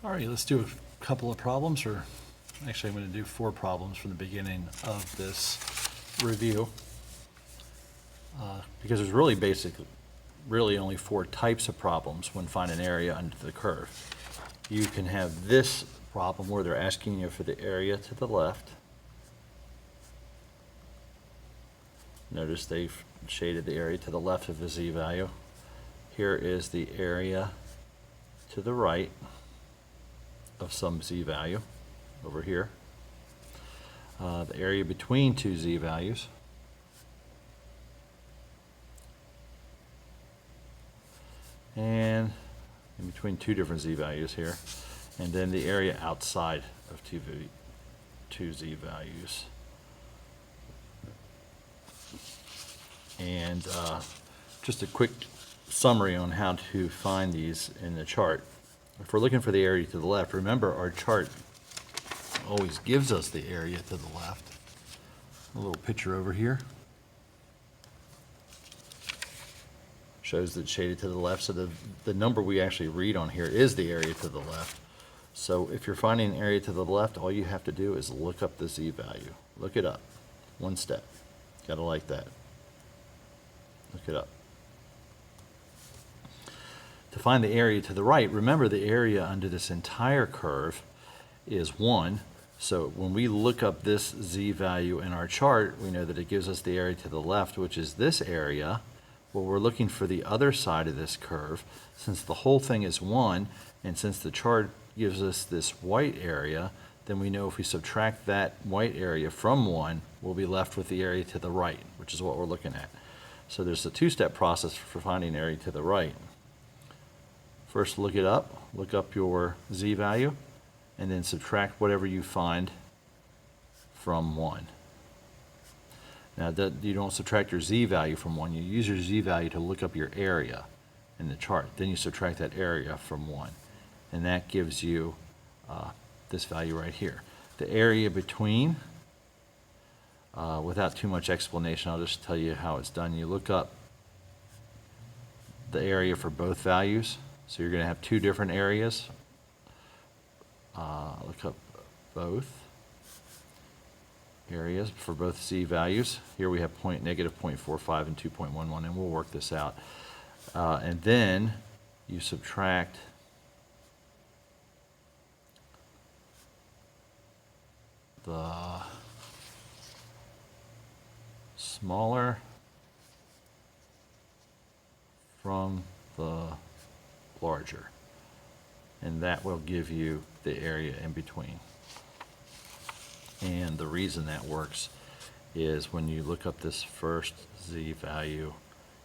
All right, let's do a couple of problems, or actually I'm going to do 4 problems from the beginning of this review. Because there's really only 4 types of problems when finding an area under the curve. You can have this problem where they're asking you for the area to the left. Notice they've shaded the area to the left of the z-value. Here is the area to the right of some z-value over here. The area between 2 z-values. And in between 2 different z-values here. And then the area outside of 2 z-values. And just a quick summary on how to find these in the chart. If we're looking for the area to the left, remember our chart always gives us the area to the left. A little picture over here shows that it's shaded to the left, so the number we actually read on here is the area to the left. So if you're finding an area to the left, all you have to do is look up the z-value. Look it up. One step. Gotta like that. Look it up. To find the area to the right, remember the area under this entire curve is 1. So when we look up this z-value in our chart, we know that it gives us the area to the left, which is this area. Well, we're looking for the other side of this curve. Since the whole thing is 1, and since the chart gives us this white area, then we know if we subtract that white area from 1, we'll be left with the area to the right, which is what we're looking at. So there's a 2-step process for finding area to the right. First, look it up. Look up your z-value, and then subtract whatever you find from 1. Now, you don't subtract your z-value from 1. You use your z-value to look up your area in the chart. Then you subtract that area from 1. And that gives you this value right here. The area between, without too much explanation, I'll just tell you how it's done. You look up the area for both values. So you're going to have 2 different areas. Look up both areas for both z values. Here we have negative 0.45 and 2.11, and we'll work this out. And then you subtract the smaller from the larger, and that will give you the area in between. And the reason that works is when you look up this first z-value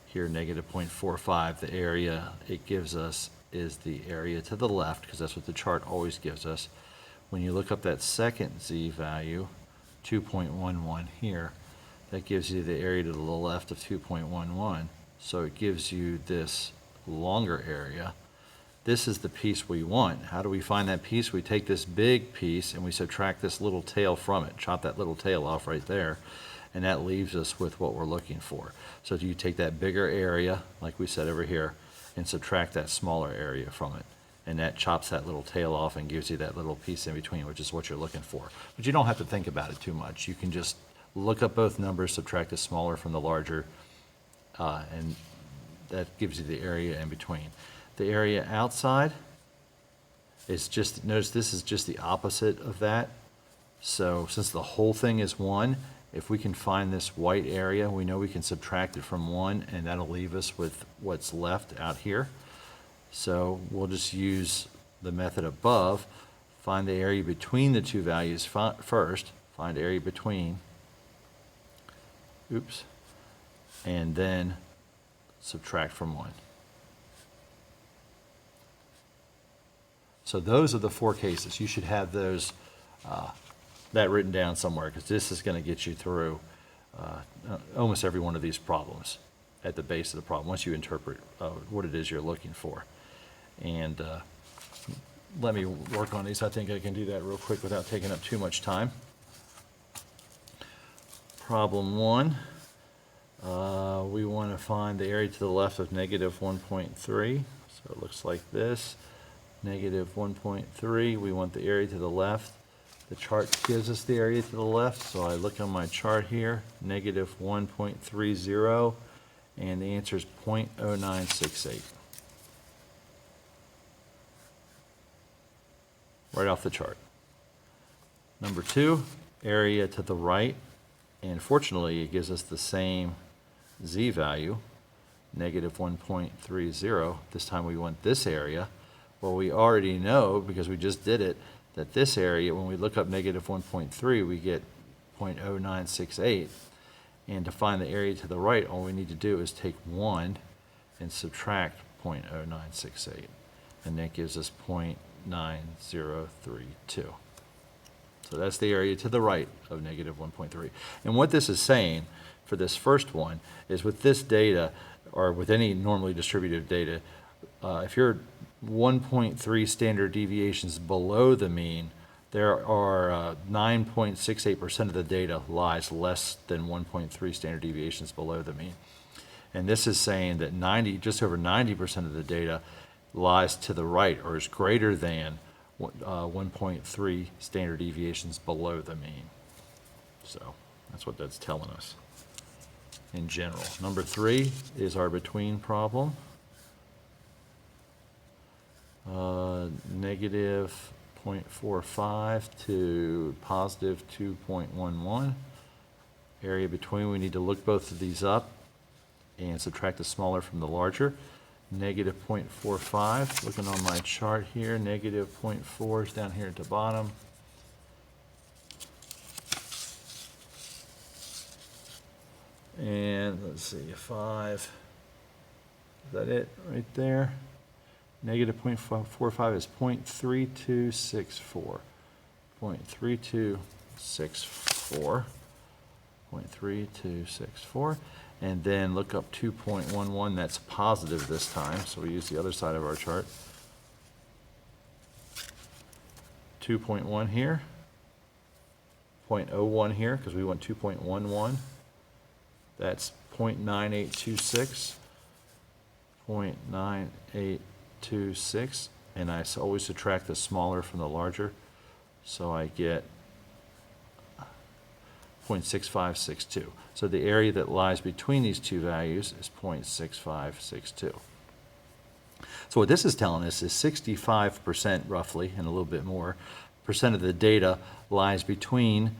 here, negative 0.45, the area it gives us is the area to the left, because that's what the chart always gives us. When you look up that second z-value, 2.11 here, that gives you the area to the left of 2.11. So it gives you this longer area. This is the piece we want. How do we find that piece? We take this big piece and we subtract this little tail from it. Chop that little tail off right there, and that leaves us with what we're looking for. So you take that bigger area, like we said over here, and subtract that smaller area from it. And that chops that little tail off and gives you that little piece in between, which is what you're looking for. But you don't have to think about it too much. You can just look up both numbers, subtract the smaller from the larger, and that gives you the area in between. The area outside is just, notice this is just the opposite of that. So since the whole thing is 1, if we can find this white area, we know we can subtract it from 1, and that'll leave us with what's left out here. So we'll just use the method above, find the area between the 2 values first, find area between, and then subtract from 1. So those are the 4 cases. You should have those, that written down somewhere, because this is going to get you through almost every one of these problems at the base of the problem, once you interpret what it is you're looking for. And let me work on these. I think I can do that real quick without taking up too much time. Problem 1, we want to find the area to the left of negative 1.3. So it looks like this. negative 1.3. We want the area to the left. The chart gives us the area to the left, so I look on my chart here, negative 1.30, and the answer is 0.0968. Right off the chart. Number 2, area to the right, and fortunately it gives us the same z-value, negative 1.30. This time we want this area. Well, we already know, because we just did it, that this area, when we look up negative 1.3, we get 0.0968. And to find the area to the right, all we need to do is take 1 and subtract 0.0968. And that gives us 0.9032. So that's the area to the right of negative 1.3. And what this is saying for this first one is, with this data, or with any normally distributed data, if you're 1.3 standard deviations below the mean, there are 9.68% of the data lies less than 1.3 standard deviations below the mean. And this is saying that just over 90% of the data lies to the right, or is greater than 1.3 standard deviations below the mean. So that's what that's telling us in general. Number 3 is our between problem. Negative 0.45 to positive 2.11. Area between, we need to look both of these up and subtract the smaller from the larger. Negative 0.45, looking on my chart here, negative 0.4 is down here at the bottom. And let's see, 5, is that it right there? Negative 0.45 is 0.3264. 0.3264. 0.3264. And then look up 2.11, that's positive this time, so we use the other side of our chart. 2.1 here. 0.01 here, because we want 2.11. That's 0.9826. 0.9826, and I always subtract the smaller from the larger, so I get 0.6562. So the area that lies between these two values is 0.6562. So what this is telling us is 65% roughly, and a little bit more, percent of the data lies between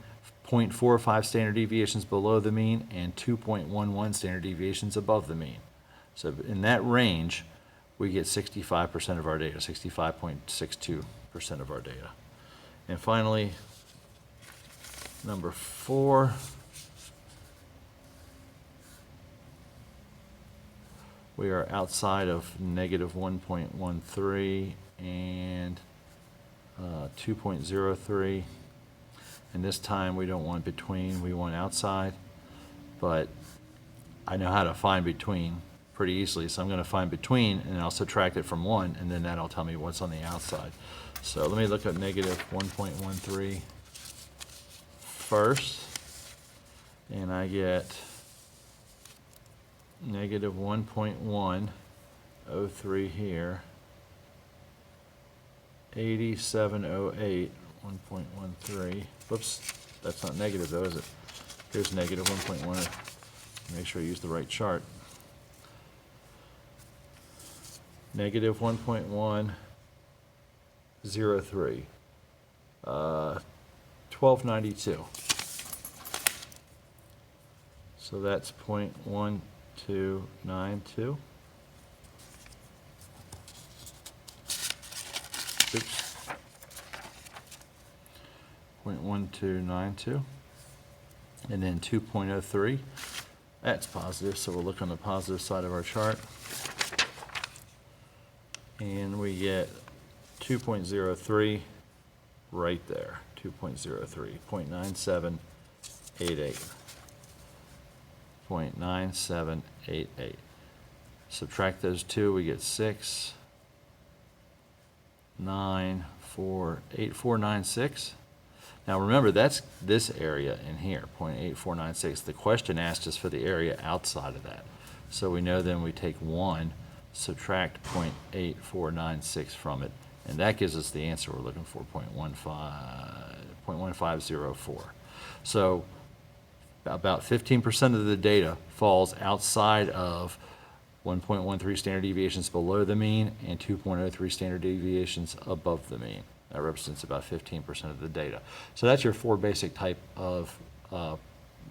0.45 standard deviations below the mean and 2.11 standard deviations above the mean. So in that range, we get 65% of our data, 65.62% of our data. And finally, number 4, we are outside of negative 1.13 and 2.03. And this time we don't want between, we want outside. But I know how to find between pretty easily, so I'm going to find between, and I'll subtract it from 1, and then that'll tell me what's on the outside. So let me look at negative 1.13 first, and I get negative 1.103 here, 8708, 1.13. Whoops, that's not negative though, is it? Here's negative 1.1. Make sure I use the right chart. Negative 1.103, 1292. So that's 0.1292. Oops. 0.1292. And then 2.03. That's positive, so we'll look on the positive side of our chart. And we get 2.03 right there, 2.03, 0.9788. 0.9788. Subtract those two, we get 6.948496. Now remember, that's this area in here, 0.8496. The question asked us for the area outside of that. So we know then we take 1, subtract 0.8496 from it, And that gives us the answer we're looking for, 0.1504. So about 15% of the data falls outside of 1.13 standard deviations below the mean and 2.03 standard deviations above the mean. That represents about 15% of the data. So that's your four basic type of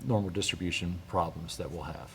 normal distribution problems that we'll have.